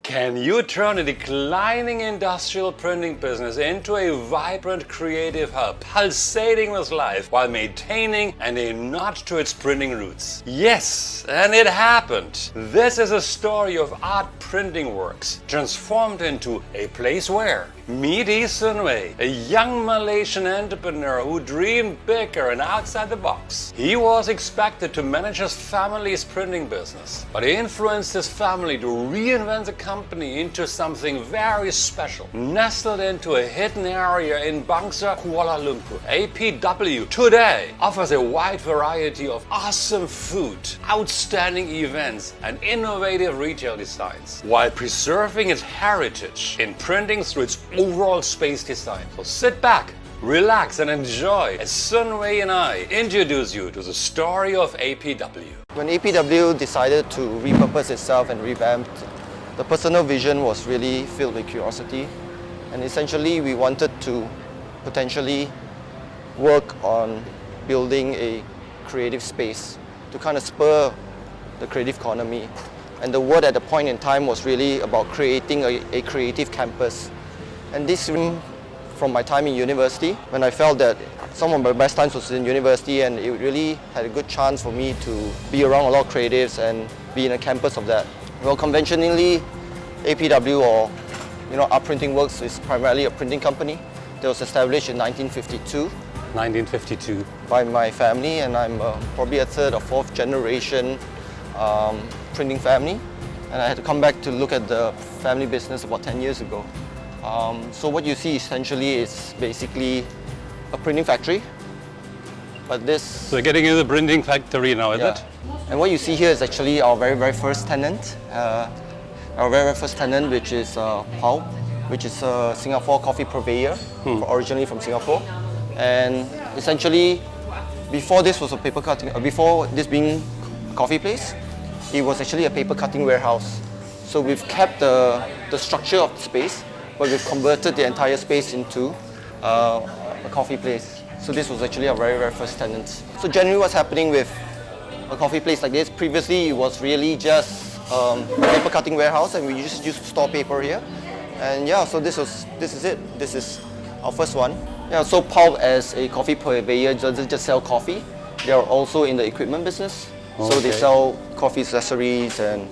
Can you turn a declining industrial printing business into a vibrant creative hub, pulsating with life while maintaining and a nod to its printing roots? Yes, and it happened. This is a story of art printing works transformed into a place where meet Sun Wei, a young Malaysian entrepreneur who dreamed bigger and outside the box. He was expected to manage his family's printing business, but he influenced his family to reinvent the company into something very special, nestled into a hidden area in Bangsar, Kuala Lumpur. APW today offers a wide variety of awesome food, outstanding events, and innovative retail designs, while preserving its heritage in printing through its overall space design. So sit back, relax, and enjoy as Sun Wei and I introduce you to the story of APW. When APW decided to repurpose itself and revamp, the personal vision was really filled with curiosity, and essentially we wanted to potentially work on building a creative space to kind of spur the creative economy. And the word at the point in time was really about creating a creative campus. And this from my time in university, when I felt that some of my best times was in university, and it really had a good chance for me to be around a lot of creatives and be in a campus of that. Well, conventionally, APW, or Art Printing Works, is primarily a printing company that was established in 1952. 1952. By my family, and I'm probably a third or fourth generation printing family. And I had to come back to look at the family business about 10 years ago. So what you see essentially is basically a printing factory. But this... So you're getting into the printing factory now, is it? And what you see here is actually our very first tenant. Our very first tenant, which is Pulp, which is a Singapore coffee purveyor, originally from Singapore. And essentially, before this was a paper cutting, before this being a coffee place, it was actually a paper cutting warehouse. So we've kept the structure of the space, but we've converted the entire space into a coffee place. So this was actually our very first tenant. So generally what's happening with a coffee place like this, previously it was really just a paper cutting warehouse, and we just used to store paper here. And yeah, so this is it. This is our first one. Yeah, so Pulp, as a coffee purveyor, doesn't just sell coffee. They are also in the equipment business. Okay. So they sell coffee accessories and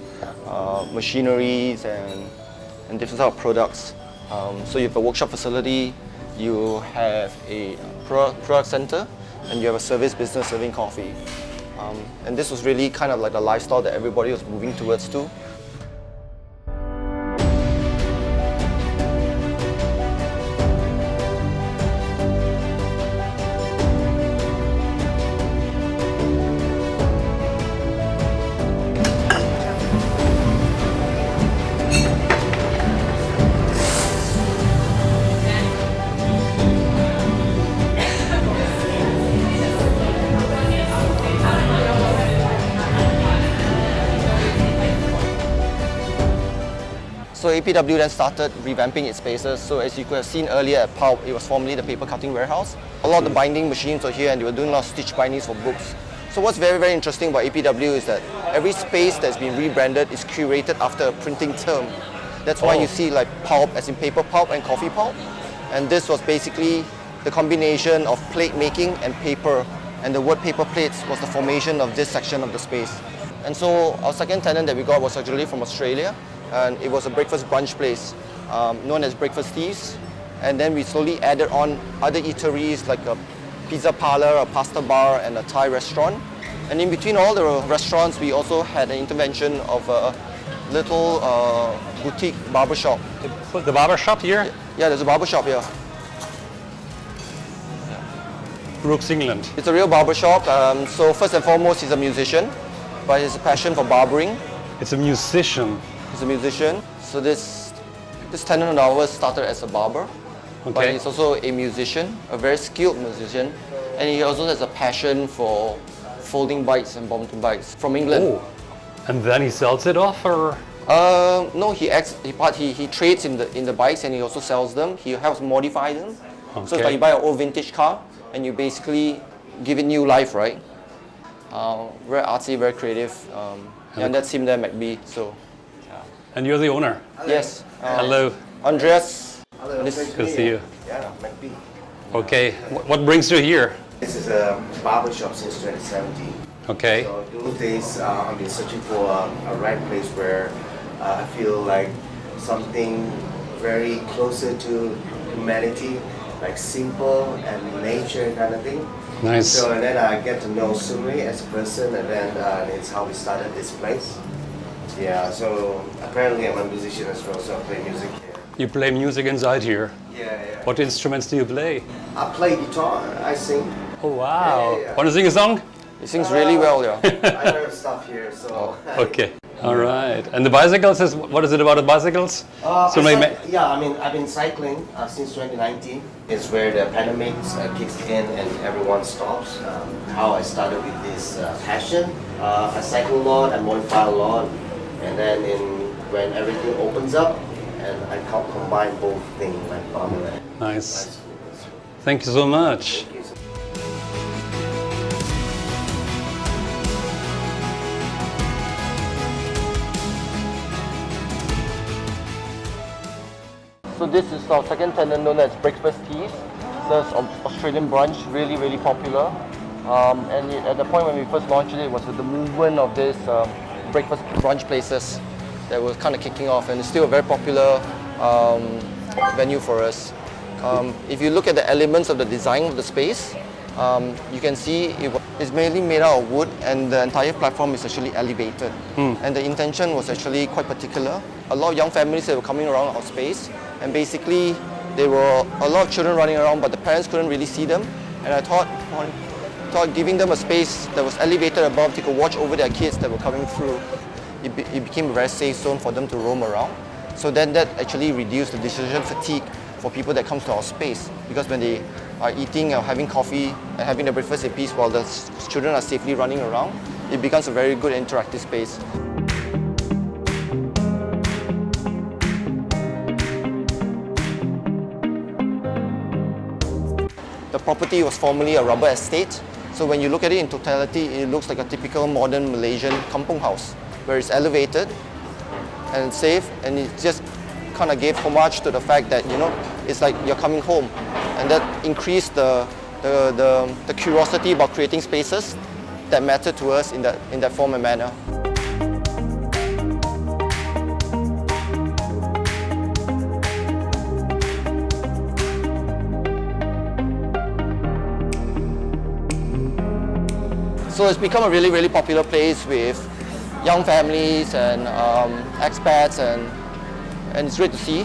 machineries and different type of products. So you have a workshop facility, you have a product center, and you have a service business serving coffee. And this was really kind of like the lifestyle that everybody was moving towards too. So APW then started revamping its spaces. So as you could have seen earlier at Pulp, it was formerly the paper cutting warehouse. A lot of the binding machines were here, and they were doing a lot of stitch bindings for books. So what's very interesting about APW is that every space that's been rebranded is curated after a printing term. That's why you see like pulp as in paper pulp and coffee pulp. And this was basically the combination of plate making and paper. And the word paper plates was the formation of this section of the space. And so our second tenant that we got was actually from Australia. And it was a breakfast brunch place known as Breakfast Thieves. And then we slowly added on other eateries like a pizza parlor, a pasta bar, and a Thai restaurant. And in between all the restaurants, we also had an intervention of a little boutique barber shop. The barber shop here? Yeah, there's a barber shop here. Brooks, England. It's a real barber shop. So first and foremost, he's a musician, but he has a passion for barbering. It's a musician. He's a musician. So this tenant of ours started as a barber, but he's also a musician, a very skilled musician, and he also has a passion for folding bikes and mountain bikes from England. Oh, and then he sells it off, or? No, he trades in the bikes, and he also sells them. He helps modify them. Okay. So it's like you buy an old vintage car, and you basically give it new life, right? Very artsy, very creative, and that's him there, McBee. So. And you're the owner. Yes. Hello. Andreas. Hello, This- nice to Good to meet see you. Yeah, McBee. Okay. What brings you here? This is a barber shop since 2017. Okay. So those days, I've been searching for a right place where I feel like something very closer to humanity, like simple and nature kind of thing. Nice. So and then I get to know Sumri as a person, and then it's how we started this place. Yeah. So apparently I'm a musician as well, so I play music here. You play music inside here. Yeah. What instruments do you play? I play guitar. I sing. Oh wow. Yeah. Want to sing a song? He sings really well, yeah. I learned stuff here, so. Okay. All right. And the bicycles is what is it about the bicycles? So I've been cycling since 2019. It's where the pandemic kicks in and everyone stops. How I started with this passion. I cycle a lot, I modify a lot, and then when everything opens up, and I combine both things like barber and Nice. bicycle. Thank you so much. So this is our second tenant known as Breakfast Teas. So it's Australian brunch, really, really popular. At the point when we first launched it was with the movement of this breakfast brunch places that was kind of kicking off, and it's still a very popular venue for us. If you look at the elements of the design of the space, you can see it's mainly made out of wood, and the entire platform is actually elevated. And the intention was actually quite particular. A lot of young families that were coming around our space, and basically there were a lot of children running around, but the parents couldn't really see them. And I thought giving them a space that was elevated above, they could watch over their kids that were coming through. It became a very safe zone for them to roam around. So then that actually reduced the decision fatigue for people that come to our space, because when they are eating or having coffee and having their breakfast in peace while the children are safely running around, it becomes a very good interactive space. The property was formerly a rubber estate, so when you look at it in totality, it looks like a typical modern Malaysian kampung house, where it's elevated and safe, and it just kind of gave homage to the fact that, you know, it's like you're coming home, and that increased the curiosity about creating spaces that matter to us in that form and manner. So it's become a really, really popular place with young families and expats, and it's great to see.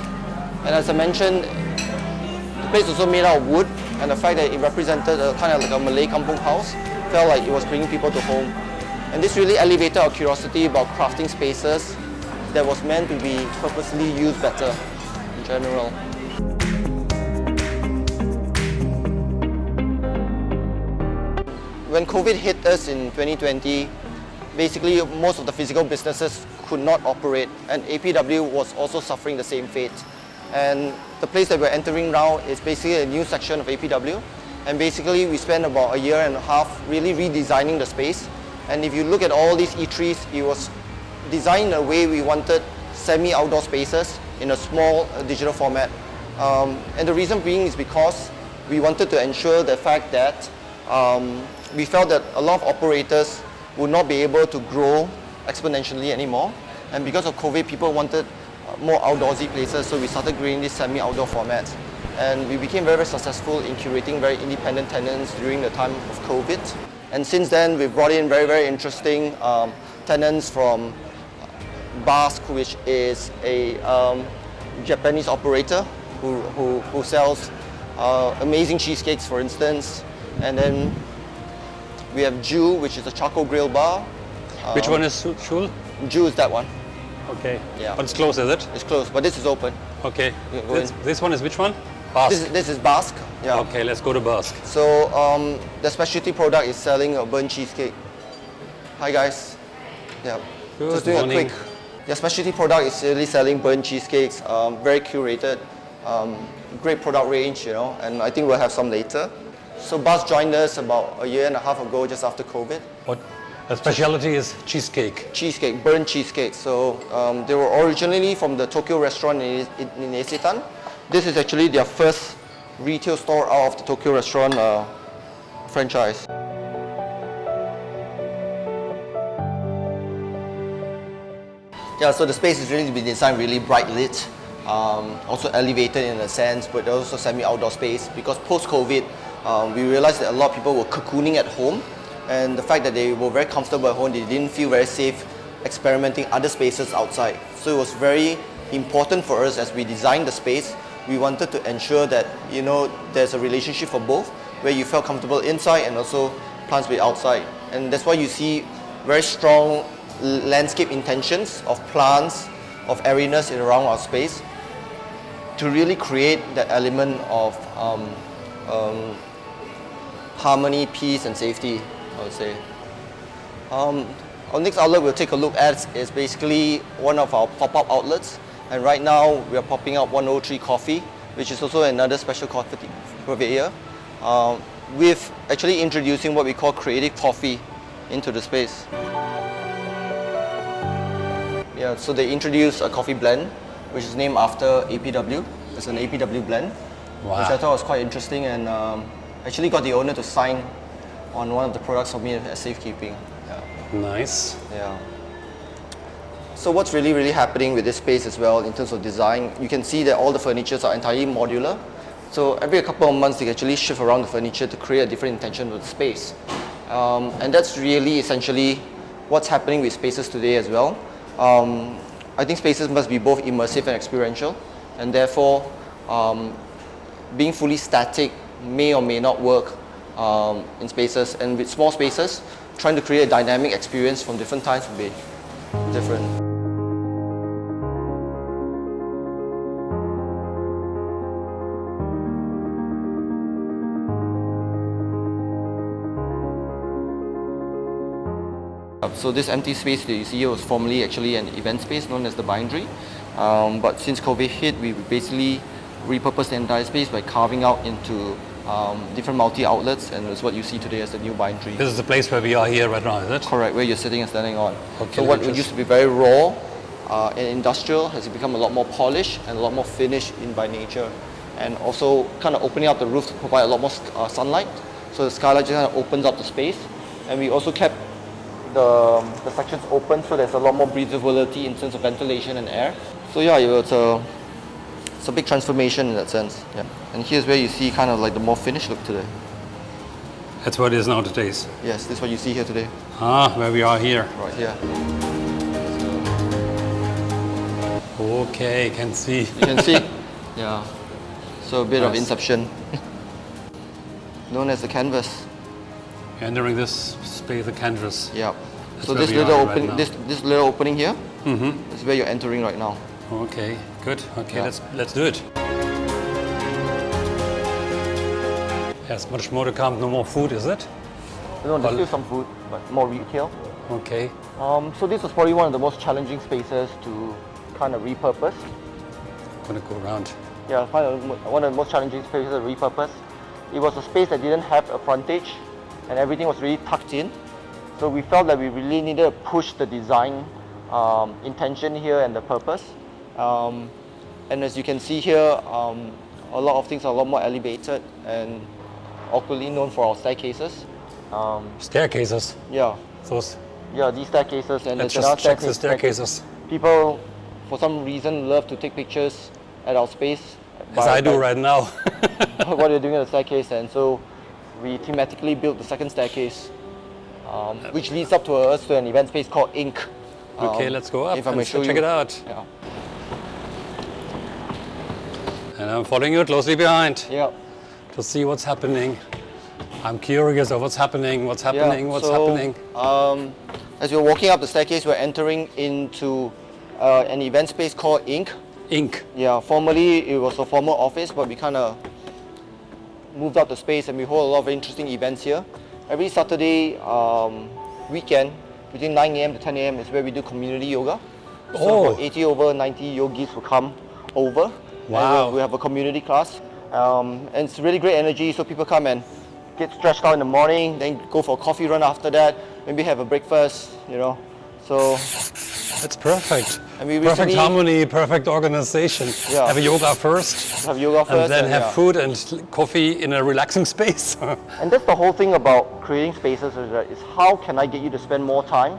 And as I mentioned, the place was also made out of wood, and the fact that it represented a kind of like a Malay kampung house felt like it was bringing people to home. And this really elevated our curiosity about crafting spaces that was meant to be purposely used better in general. When COVID hit us in 2020, basically most of the physical businesses could not operate, and APW was also suffering the same fate. And the place that we're entering now is basically a new section of APW, and basically we spent about a year and a half really redesigning the space. And if you look at all these eateries, it was designed in a way we wanted semi-outdoor spaces in a small digital format. And the reason being is because we wanted to ensure the fact that we felt that a lot of operators would not be able to grow exponentially anymore. And because of COVID, people wanted more outdoorsy places, so we started creating these semi-outdoor formats. And we became very, very successful in curating very independent tenants during the time of COVID. And since then, we've brought in very, very interesting tenants from Basque, which is a Japanese operator who sells amazing cheesecakes, for instance. And then we have Jew, which is a charcoal grill bar. Which one is Shul? Jew is that one. Okay. Yeah. But it's closed, is it? It's closed, but this is open. Okay. You can go This one is which one? Basque. This is Basque. Yeah. Okay, let's go to Basque. So the specialty product is selling a burnt cheesecake. Hi guys. Yeah. Good Just doing morning. a quick. The specialty product is really selling burnt cheesecakes. Very curated, great product range, you know. And I think we'll have some later. So Buzz joined us about a year and a half ago, just after COVID. What? The specialty is cheesecake. Cheesecake, burnt cheesecake. So they were originally from the Tokyo restaurant in Isetan. This is actually their first retail store out of the Tokyo restaurant franchise. Yeah, so the space is really been designed really bright lit, also elevated in a sense, but also semi-outdoor space because post-COVID, we realized that a lot of people were cocooning at home, and the fact that they were very comfortable at home, they didn't feel very safe experimenting other spaces outside. So it was very important for us as we designed the space. We wanted to ensure that, you know, there's a relationship for both, where you felt comfortable inside and also plants be outside. And that's why you see very strong landscape intentions of plants, of airiness around our space to really create that element of harmony, peace and safety, I would say. Our next outlet we'll take a look at is basically one of our pop-up outlets, and right now we are popping up 103 Coffee, which is also another special coffee purveyor, with actually introducing what we call creative coffee into the space. Yeah, so they introduced a coffee blend, which is named after APW. It's an APW blend, Wow. which I thought was quite interesting, and actually got the owner to sign on one of the products for me as safekeeping. Yeah. Nice. Yeah. So what's really happening with this space as well in terms of design, you can see that all the furnitures are entirely modular. So every couple of months they actually shift around the furniture to create a different intention of the space. And that's really essentially what's happening with spaces today as well. I think spaces must be both immersive and experiential, and therefore being fully static may or may not work in spaces, and with small spaces, trying to create a dynamic experience from different times will be different. So this empty space that you see here was formerly actually an event space known as the bindery, but since COVID hit, we basically repurposed the entire space by carving out into different multi-outlets, and it's what you see today as the new bindery. This is the place where we are here right now, is it? Correct, where you're sitting and standing on. Okay, so what used to be very raw and industrial has become a lot more polished and a lot more finished in by nature, and also kind of opening up the roof to provide a lot more sunlight. So the skylight just kind of opens up the space, and we also kept the sections open so there's a lot more breathability in terms of ventilation and air. So yeah, it's a big transformation in that sense. Yeah. And here's where you see kind of like the more finished look today. That's what it is nowadays. Yes, this is what you see here today. Ah, where we are here. Right here. Okay, can see. You can see. Yeah. So a bit of Nice. inception. Known as the canvas. Entering this space, the canvas. Yeah. That's So where this we little are right now. this little opening here is where you're entering right now. Okay, good. Okay, Yeah. let's do it. There's much more to come. No more food, is it? No, there's still some food, but more retail. Okay. So this was probably one of the most challenging spaces to kind of repurpose. Gonna go around. Yeah, one of the most challenging spaces to repurpose. It was a space that didn't have a frontage, and everything was really tucked in. So we felt that we really needed to push the design intention here and the purpose. And as you can see here, a lot of things are a lot more elevated and awkwardly known for our staircases. Staircases. Yeah, Those. yeah, these staircases, and Let's there's another just check the staircase. staircases. People, for some reason, love to take pictures at our space. As I do right now. What they're doing at the staircase, and so we thematically built the second staircase, which leads up to us to an event space called Ink. Okay, let's go up if I may and show check you. it out. Yeah. And I'm following you closely behind Yeah. to see what's happening. I'm curious of what's happening, what's happening. As we're walking up the staircase, we're entering into an event space called Ink. Ink. Yeah, formerly it was a former office, but we kind of moved out the space and we hold a lot of interesting events here. Every Saturday weekend, between 9 a.m. to 10 a.m. is where we do community yoga. So Oh. about 80 over 90 yogis will come over. Wow. And we have a community class. And it's really great energy, so people come and get stretched out in the morning, then go for a coffee run after that, maybe have a breakfast, you know. So That's perfect. And we Perfect recently- harmony, perfect organization. Yeah. Have a yoga first. have yoga first, And then have yeah. food and coffee in a relaxing space. And that's the whole thing about creating spaces is how can I get you to spend more time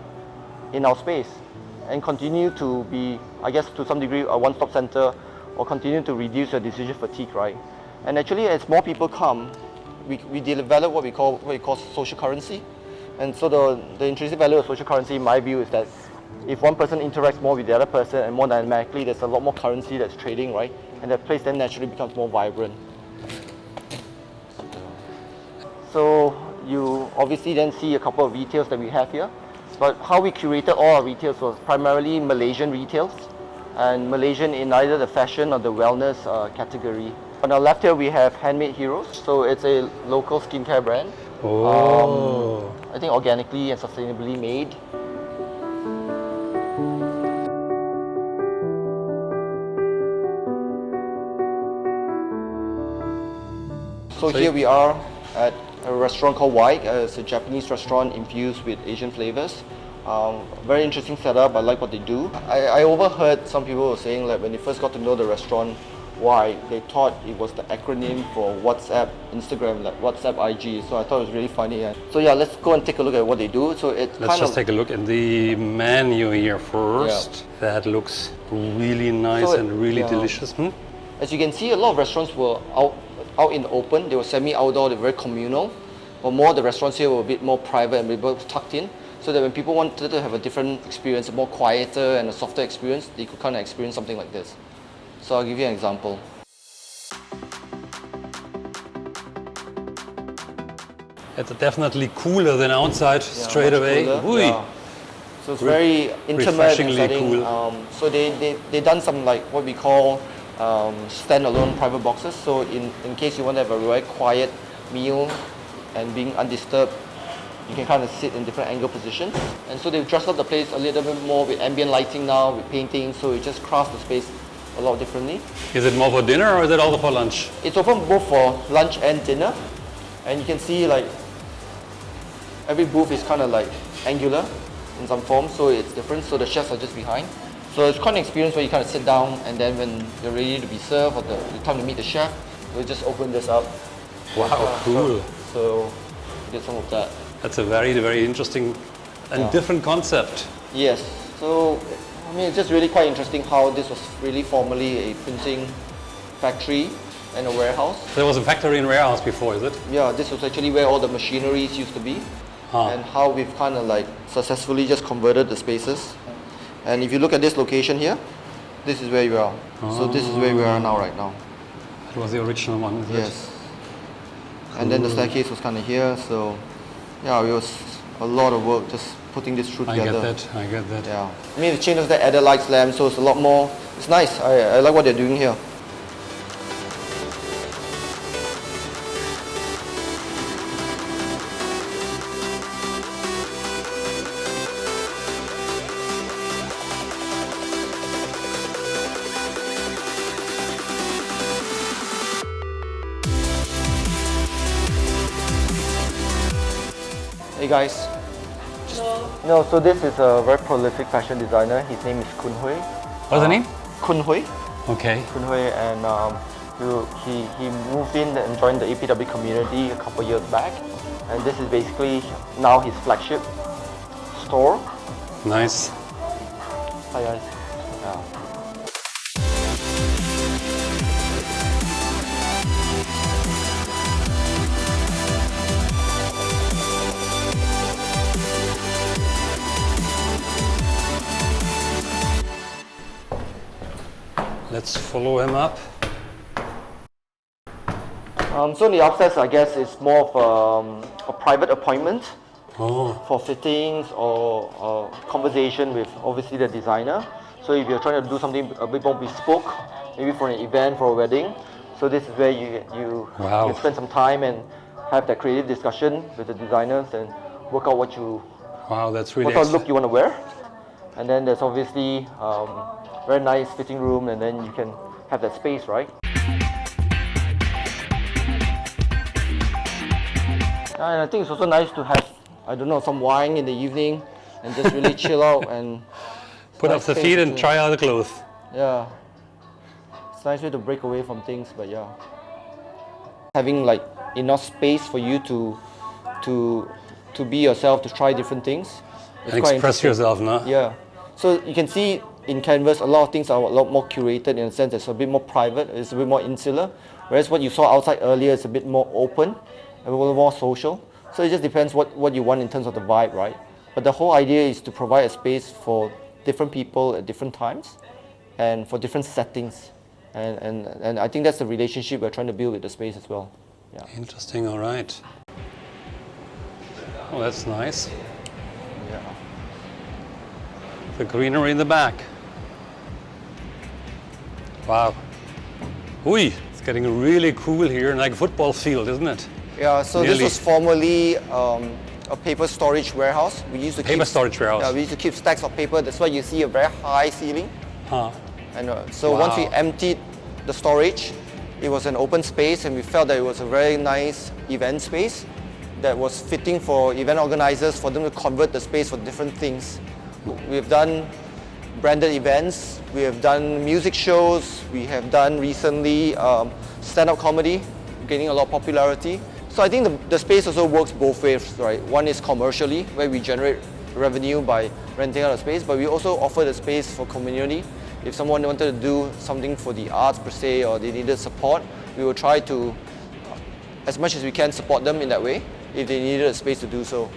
in our space and continue to be, I guess, to some degree, a one-stop center, or continue to reduce your decision fatigue, right? And actually, as more people come, we develop what we call social currency. And so the intrinsic value of social currency, in my view, is that if one person interacts more with the other person and more dynamically, there's a lot more currency that's trading, right? And that place then naturally becomes more vibrant. So you obviously then see a couple of retails that we have here. But how we curated all our retails was primarily Malaysian retails, and Malaysian in either the fashion or the wellness category. On our left here we have Handmade Heroes, so it's a local skincare brand. Oh. I think organically and sustainably made. So here we are at a restaurant called White. It's a Japanese restaurant infused with Asian flavors. Very interesting setup. I like what they do. I overheard some people were saying that when they first got to know the restaurant White, they thought it was the acronym for WhatsApp, Instagram, like WhatsApp IG. So I thought it was really funny. So yeah, let's go and take a look at what they do. So it's Let's just take a look at the menu here first. Yeah. That looks really nice So and really yeah. delicious. As you can see, a lot of restaurants were out in the open. They were semi-outdoor, they were very communal. But more the restaurants here were a bit more private and a bit tucked in, so that when people wanted to have a different experience, a more quieter and a softer experience, they could kind of experience something like this. So I'll give you an example. It's definitely cooler than outside straight Much away. cooler, Ooh. yeah. So it's very intimate and refreshingly setting. cool. So they done some like what we call standalone private boxes. So in case you want to have a very quiet meal and being undisturbed, you can kind of sit in different angle positions. And so they've dressed up the place a little bit more with ambient lighting now, with painting, so it just crafts the space a lot differently. Is it more for dinner or is it also for lunch? It's open both for lunch and dinner. And you can see like every booth is kind of like angular in some form, so it's different. So the chefs are just behind. So it's quite an experience where you kind of sit down, and then when you're ready to be served or the time to meet the chef, we'll just open this up. Wow, cool. So get some of that. That's a very, very interesting and Yeah. different concept. Yes. So I mean, it's just really quite interesting how this was really formerly a printing factory and a warehouse. There was a factory and warehouse before, is it? Yeah, this was actually where all the machineries used to be, and how we've kind of like successfully just converted the spaces. And if you look at this location here, this is where you are. So this is where we are now, right now. That was the original one, isn't it? Yes. And then the staircase was kind of here, so yeah, it was a lot of work just putting this through I together. I get that. Yeah. I mean, the changes that added lights, lamps, so it's a lot more. It's nice. I like what they're doing here. Hey guys. No, so this is a very prolific fashion designer. His name is Kun Hui. What's the name? Kun Hui. Okay. Kun Hui, and he moved in and joined the APW community a couple years back. And this is basically now his flagship store. Nice. Hi guys. Yeah. Let's follow him up. So in the upstairs, I guess it's more of a private appointment for fittings or conversation with obviously the designer. So if you're trying to do something a bit more bespoke, maybe for an event, for a wedding, so this is where you can spend some time and have that creative discussion with the designers and work out That's really what sort of look you want to wear. And then there's obviously very nice fitting room, and then you can have that space, right? And I think it's also nice to have, I don't know, some wine in the evening and just really chill out and Put up the feet and try out the clothes. Yeah. It's a nice way to break away from things, but yeah. Having like enough space for you to be yourself, to try different things. And express yourself, no? Yeah. So you can see in Canvas a lot of things are a lot more curated in a sense. It's a bit more private, it's a bit more insular. Whereas what you saw outside earlier is a bit more open, a little more social. So it just depends what you want in terms of the vibe, right? But the whole idea is to provide a space for different people at different times and for different settings. And I think that's the relationship we're trying to build with the space as well. Yeah. Interesting, all right. Oh, that's nice. Yeah. The greenery in the back. Wow. Ui, it's getting really cool here, like a football field, isn't it? Yeah, so Nearly. this was formerly a paper storage warehouse. We used to Paper storage warehouse. Yeah, we used to keep stacks of paper. That's why you see a very high ceiling. Huh. And so once we emptied the storage, it was an open space, and we felt that it was a very nice event space that was fitting for event organizers, for them to convert the space for different things. We've done branded events, we have done music shows, we have done recently stand-up comedy, gaining a lot of popularity. So I think the space also works both ways, right? One is commercially, where we generate revenue by renting out a space, but we also offer the space for community. If someone wanted to do something for the arts per se, or they needed support, we will try to, as much as we can, support them in that way, if they needed a space to do so.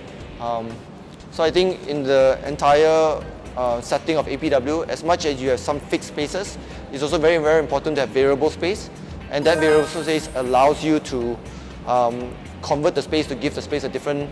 So I think in the entire setting of APW, as much as you have some fixed spaces, it's also very, very important to have variable space. And that variable space allows you to convert the space, to give the space a different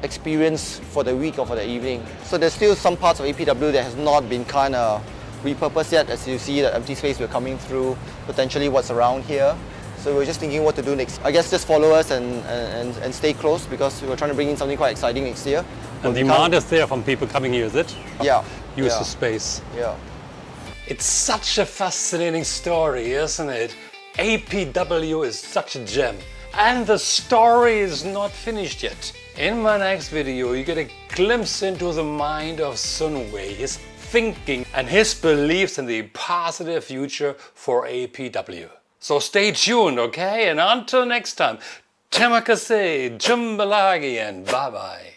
experience for the week or for the evening. So there's still some parts of APW that has not been kind of repurposed yet. As you see the empty space we're coming through, potentially what's around here. So we're just thinking what to do next. I guess just follow us and stay close, because we're trying to bring in something quite exciting next year. And demand is there from people coming here, is it? Yeah. Use the space. Yeah. It's such a fascinating story, isn't it? APW is such a gem. And the story is not finished yet. In my next video, you get a glimpse into the mind of Sun Wei, his thinking and his beliefs in the positive future for APW. So stay tuned, okay? And until next time, terima kasih, jumpa lagi, and bye-bye.